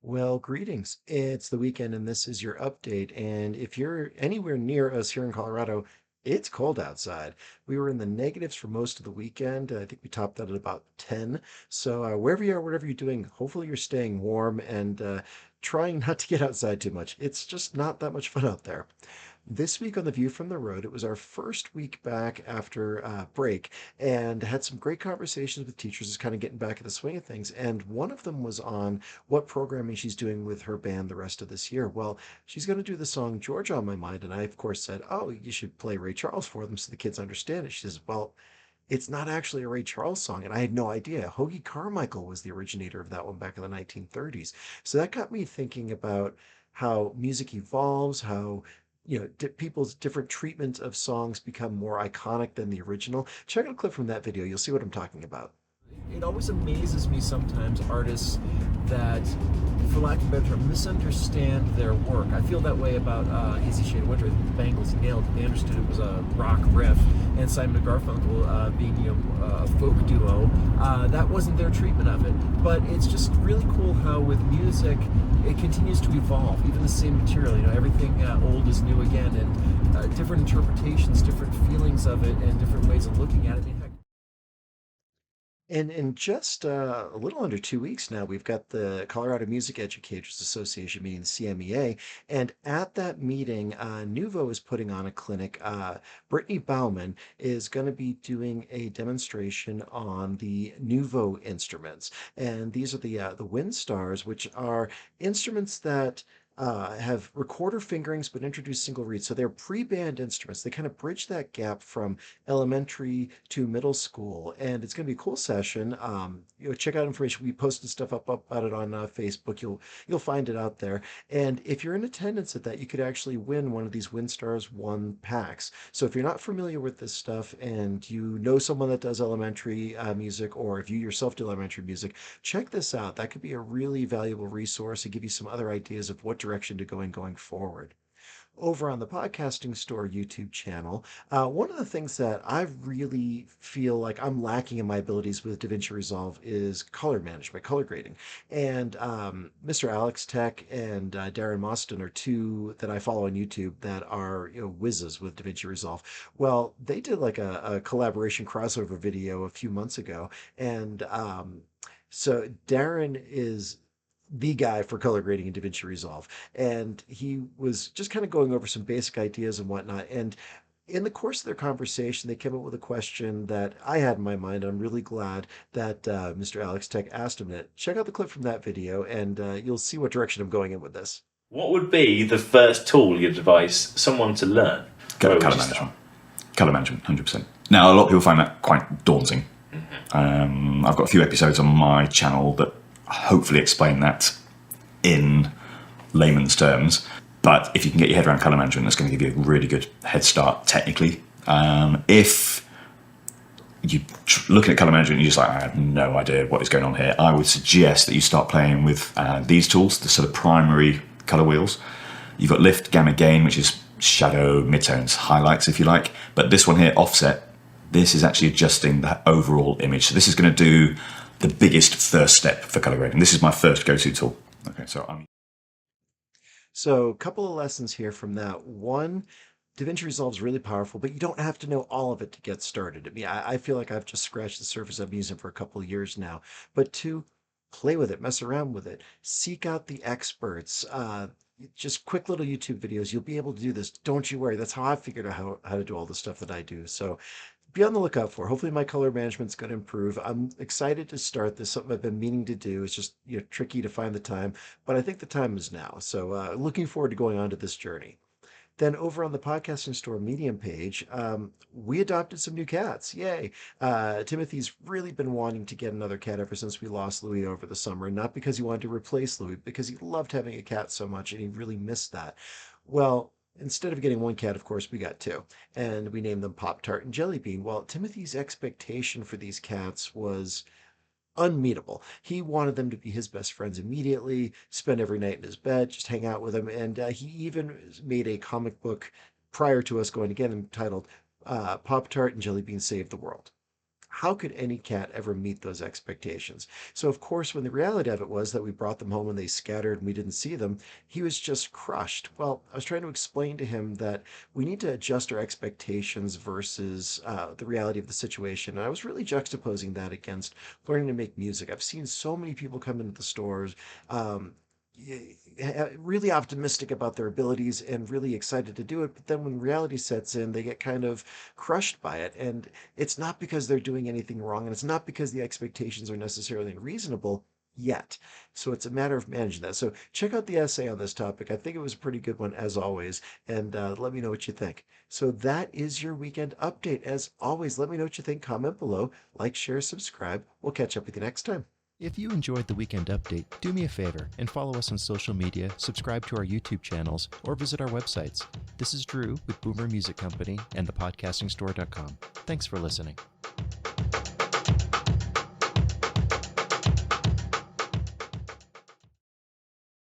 Well, greetings. It's the weekend, and this is your update. And if you're anywhere near us here in Colorado, it's cold outside. We were in the negatives for most of the weekend. I think we topped out at about 10. So, wherever you are, whatever you're doing, hopefully you're staying warm and trying not to get outside too much. It's just not that much fun out there. This week on The View from the Road, it was our first week back after break and had some great conversations with teachers, just kind of getting back in the swing of things. And one of them was on what programming she's doing with her band the rest of this year. Well, she's going to do the song Georgia on My Mind. And I, of course, said, oh, you should play Ray Charles for them so the kids understand it. She says, well, it's not actually a Ray Charles song. And I had no idea. Hoagie Carmichael was the originator of that one back in the 1930s. So that got me thinking about how music evolves, how people's different treatment of songs become more iconic than the original. Check out a clip from that video. You'll see what I'm talking about. It always amazes me sometimes artists that, for lack of a better term, misunderstand their work. I feel that way about Hazy Shade of Winter. The Bangles nailed it. They understood it was a rock riff, and Simon and Garfunkel being a folk duo, that wasn't their treatment of it. But it's just really cool how with music it continues to evolve. Even the same material, everything old is new again, and different interpretations, different feelings of it, and different ways of looking at it. I mean, heck, And in just a little under 2 weeks now, we've got the Colorado Music Educators Association meeting, the CMEA. And at that meeting, Nuvo is putting on a clinic. Brittany Bauman is going to be doing a demonstration on the Nuvo instruments. And these are the Windstars, which are instruments that have recorder fingerings but introduce single reeds. So they're pre-band instruments. They kind of bridge that gap from elementary to middle school, and it's going to be a cool session. Check out information. We posted stuff up about it on Facebook. You'll find it out there. And if you're in attendance at that, you could actually win one of these WinStars One packs. So if you're not familiar with this stuff and you know someone that does elementary music, or if you yourself do elementary music, check this out. That could be a really valuable resource and give you some other ideas of what direction to go in going forward. Over on the Podcasting Store YouTube channel, one of the things that I really feel like I'm lacking in my abilities with DaVinci Resolve is color management, color grading. And Mr. Alex Tech and Darren Moston are two that I follow on YouTube that are whizzes with DaVinci Resolve. Well, they did like a collaboration crossover video a few months ago, and so Darren is the guy for color grading in DaVinci Resolve. And he was just kind of going over some basic ideas and whatnot. And in the course of their conversation, they came up with a question that I had in my mind. I'm really glad that Mr. Alex Tech asked him it. Check out the clip from that video, and you'll see what direction I'm going in with this. What would be the first tool you'd advise someone to learn? Go Where would colour you start? management. Colour management, 100%. Now, a lot of people find that quite daunting. I've got a few episodes on my channel that hopefully explain that in layman's terms. But if you can get your head around colour management, that's going to give you a really good head start technically. If you looking at colour management and you're just like, I have no idea what is going on here, I would suggest that you start playing with these tools, the sort of primary colour wheels. You've got lift, gamma, gain, which is shadow, midtones, highlights, if you like. But this one here, offset, this is actually adjusting the overall image. So this is going to do the biggest first step for colour grading. This is my first go-to tool. Okay, so So, a couple of lessons here from that. One, DaVinci Resolve is really powerful, but you don't have to know all of it to get started. I mean, I feel like I've just scratched the surface. I've been using it for a couple of years now. But two, play with it, mess around with it, seek out the experts. Just quick little YouTube videos. You'll be able to do this. Don't you worry. That's how I figured out how to do all the stuff that I do. So be on the lookout for. Hopefully my color management's going to improve. I'm excited to start this. Something I've been meaning to do. It's just tricky to find the time, but I think the time is now. So looking forward to going on to this journey. Then over on the Podcasting Store Medium page, we adopted some new cats. Yay. Timothy's really been wanting to get another cat ever since we lost Louis over the summer. Not because he wanted to replace Louis, because he loved having a cat so much and he really missed that. Well, instead of getting one cat, of course, we got two. And we named them Pop Tart and Jelly Bean. Well, Timothy's expectation for these cats was unmeetable. He wanted them to be his best friends immediately, spend every night in his bed, just hang out with him. And he even made a comic book prior to us going again entitled Pop Tart and Jelly Bean Save the World. How could any cat ever meet those expectations? So, of course, when the reality of it was that we brought them home and they scattered and we didn't see them, he was just crushed. Well, I was trying to explain to him that we need to adjust our expectations versus the reality of the situation. And I was really juxtaposing that against learning to make music. I've seen so many people come into the stores. Really optimistic about their abilities and really excited to do it. But then when reality sets in, they get kind of crushed by it. And it's not because they're doing anything wrong, and it's not because the expectations are necessarily unreasonable yet. So it's a matter of managing that. So check out the essay on this topic. I think it was a pretty good one, as always. And let me know what you think. So that is your weekend update. As always, let me know what you think. Comment below, like, share, subscribe. We'll catch up with you next time. If you enjoyed the Weekend Update, do me a favor and follow us on social media, subscribe to our YouTube channels, or visit our websites. This is Drew with Boomer Music Company and thepodcastingstore.com. Thanks for listening.